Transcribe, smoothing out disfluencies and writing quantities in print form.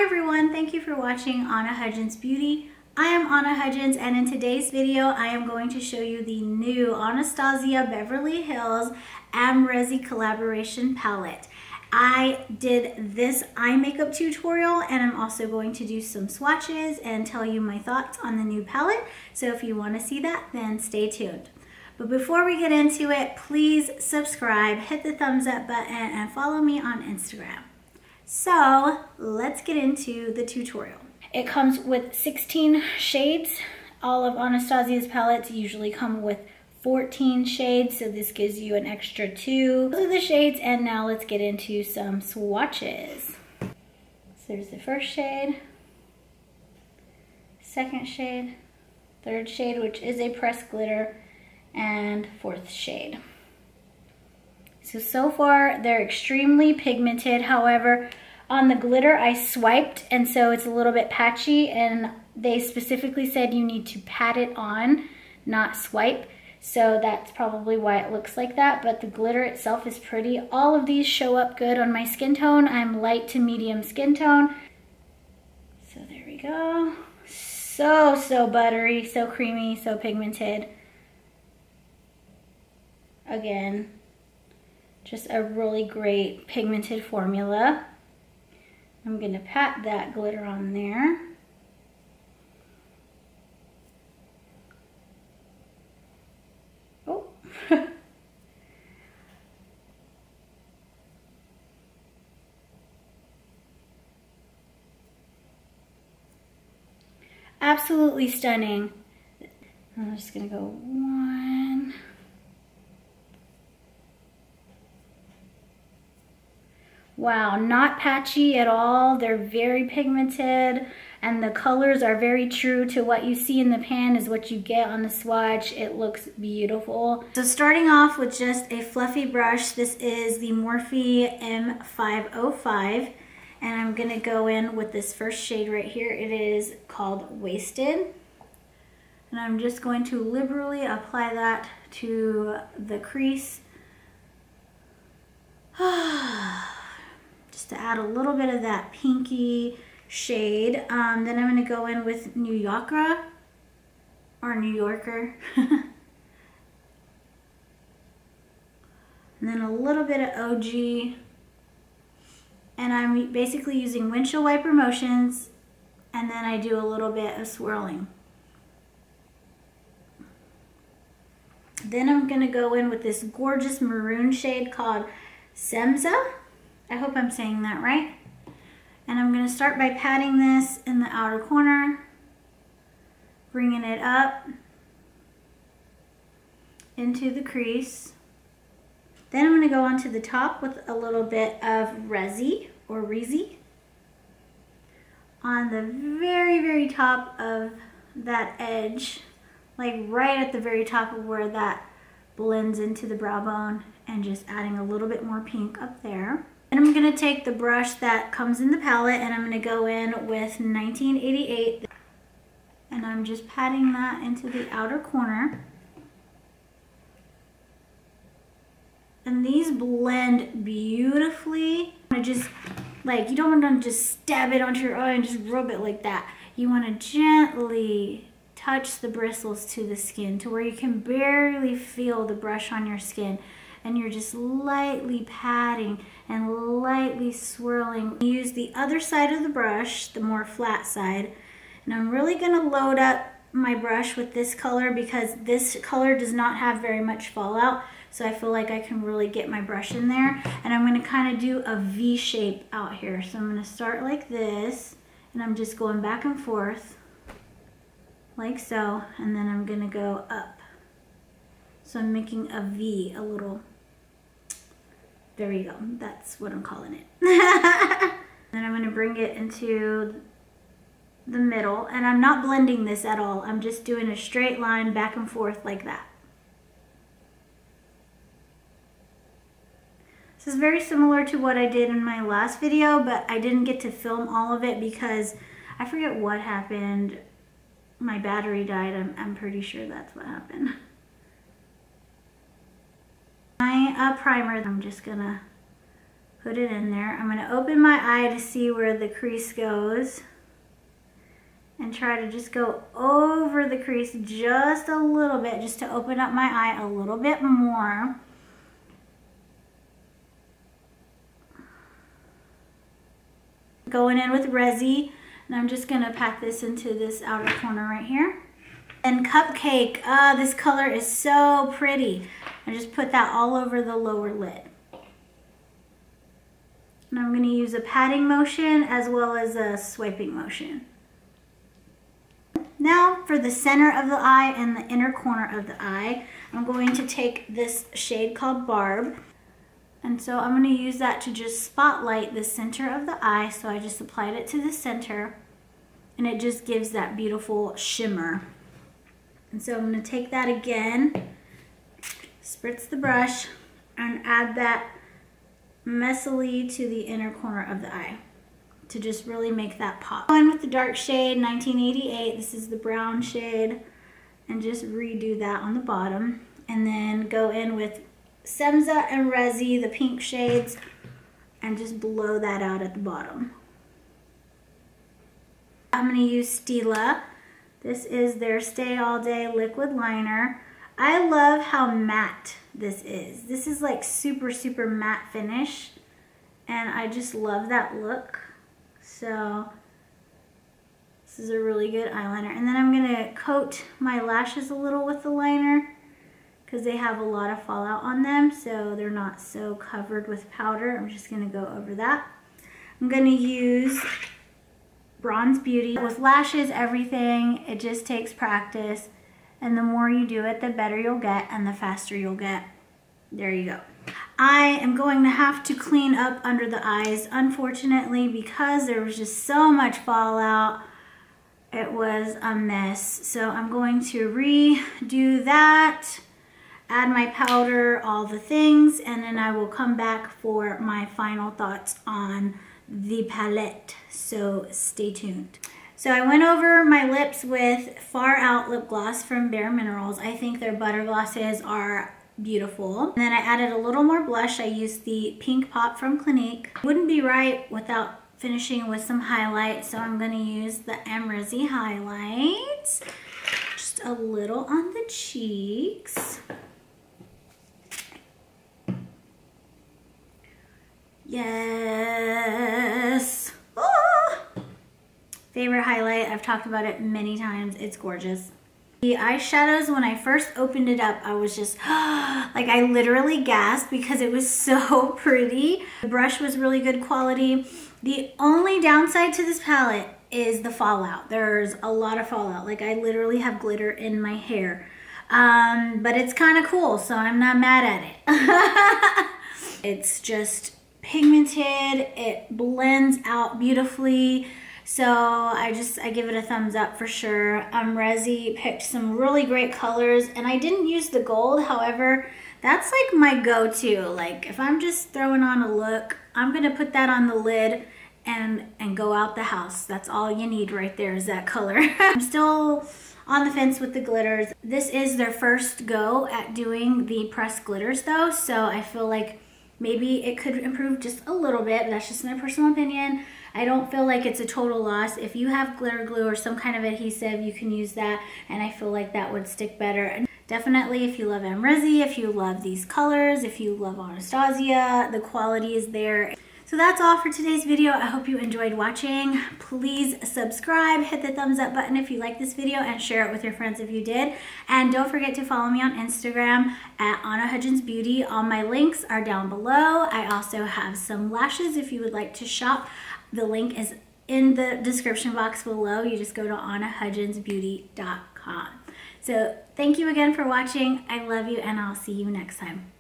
Hi everyone, thank you for watching Anna Hudgens Beauty. I am Anna Hudgens, and in today's video I am going to show you the new Anastasia Beverly Hills Amrezy collaboration palette. I did this eye makeup tutorial and I'm also going to do some swatches and tell you my thoughts on the new palette. So if you want to see that, then stay tuned. But before we get into it, please subscribe, hit the thumbs up button, and follow me on Instagram. So let's get into the tutorial. It comes with 16 shades. All of Anastasia's palettes usually come with 14 shades, so this gives you an extra 2. Those are the shades, and now let's get into some swatches. So there's the first shade, second shade, third shade, which is a pressed glitter, and fourth shade. So far they're extremely pigmented. However, on the glitter I swiped, and so it's a little bit patchy, and they specifically said you need to pat it on, not swipe. So that's probably why it looks like that, but the glitter itself is pretty. All of these show up good on my skin tone. I'm light to medium skin tone. So there we go. So buttery, so creamy, so pigmented. Again, just a really great pigmented formula. I'm gonna pat that glitter on there. Oh. Absolutely stunning. I'm just gonna go one. Wow, not patchy at all. They're very pigmented, and the colors are very true to what you see in the pan is what you get on the swatch. It looks beautiful. So starting off with just a fluffy brush, this is the Morphe M505, and I'm gonna go in with this first shade right here. It is called Wasted, and I'm just going to liberally apply that to the crease. To add a little bit of that pinky shade. Then I'm going to go in with New Yorker, or New Yorker. And then a little bit of OG. And I'm basically using windshield wiper motions, and then I do a little bit of swirling. Then I'm going to go in with this gorgeous maroon shade called Semza. I hope I'm saying that right. And I'm going to start by patting this in the outer corner, bringing it up into the crease. Then I'm going to go onto the top with a little bit of Rezi or Reezy on the very top of that edge, like right at the very top of where that blends into the brow bone, and just adding a little bit more pink up there. And I'm going to take the brush that comes in the palette, and I'm going to go in with 1988, and I'm just patting that into the outer corner. And these blend beautifully. Just like, you don't want to just stab it onto your eye and just rub it like that. You want to gently touch the bristles to the skin to where you can barely feel the brush on your skin. And you're just lightly patting and lightly swirling. Use the other side of the brush, the more flat side, and I'm really gonna load up my brush with this color because this color does not have very much fallout, so I feel like I can really get my brush in there. And I'm gonna kind of do a V shape out here. So I'm gonna start like this, and I'm just going back and forth like so, and then I'm gonna go up. So I'm making a V, a little. There you go, that's what I'm calling it. Then I'm going to bring it into the middle, and I'm not blending this at all. I'm just doing a straight line back and forth like that. This is very similar to what I did in my last video, but I didn't get to film all of it because I forget what happened. My battery died. I'm pretty sure that's what happened. My primer, I'm just gonna Put it in there. I'm gonna open my eye to see where the crease goes and try to just go over the crease just a little bit, just to open up my eye a little bit more. Going in with Resi, and I'm just gonna pack this into this outer corner right here. And Cupcake, this color is so pretty. I just put that all over the lower lid. And I'm going to use a patting motion as well as a swiping motion. Now for the center of the eye and the inner corner of the eye, I'm going to take this shade called Barb. And so I'm going to use that to just spotlight the center of the eye. So I just applied it to the center and it just gives that beautiful shimmer. And so I'm going to take that again, spritz the brush, and add that messily to the inner corner of the eye to just really make that pop. Going with the dark shade 1988, this is the brown shade, and just redo that on the bottom. And then go in with Semza and Resi, the pink shades, and just blow that out at the bottom. I'm going to use Stila. This is their Stay All Day liquid liner. I love how matte this is. This is like super, super matte finish. And I just love that look. So this is a really good eyeliner. And then I'm gonna coat my lashes a little with the liner because they have a lot of fallout on them. So they're not so covered with powder. I'm just gonna go over that. I'm gonna use Bronze Beauty. With lashes, everything, it just takes practice. And the more you do it, the better you'll get and the faster you'll get. There you go. I am going to have to clean up under the eyes, unfortunately, because there was just so much fallout. It was a mess. So I'm going to redo that, add my powder, all the things, and then I will come back for my final thoughts on the palette. So stay tuned. So I went over my lips with Far Out lip gloss from Bare Minerals. I think their butter glosses are beautiful. And then I added a little more blush. I used the Pink Pop from Clinique. Wouldn't be right without finishing with some highlight, so I'm going to use the Amrezy highlights. Just a little on the cheeks. Yes! Oh! Favorite highlight, I've talked about it many times, it's gorgeous. The eyeshadows, when I first opened it up, I was just, like I literally gasped because it was so pretty. The brush was really good quality. The only downside to this palette is the fallout. There's a lot of fallout. Like I literally have glitter in my hair. But it's kind of cool, so I'm not mad at it. It's just pigmented, it blends out beautifully. So I give it a thumbs up for sure. Amrezy picked some really great colors, and I didn't use the gold. However, that's like my go-to. Like if I'm just throwing on a look, I'm gonna put that on the lid and go out the house. That's all you need right there is that color. I'm still on the fence with the glitters. This is their first go at doing the pressed glitters though, so I feel like maybe it could improve just a little bit. That's just my personal opinion. I don't feel like it's a total loss. If you have glitter glue or some kind of adhesive, you can use that, and I feel like that would stick better. And definitely if you love Amrezy, if you love these colors, if you love Anastasia, the quality is there. So that's all for today's video. I hope you enjoyed watching. Please subscribe, hit the thumbs up button if you like this video, and share it with your friends if you did. And don't forget to follow me on Instagram at Anna Hudgens Beauty. All my links are down below. I also have some lashes if you would like to shop. The link is in the description box below. You just go to AnnaHudgensBeauty.com. So thank you again for watching. I love you, and I'll see you next time.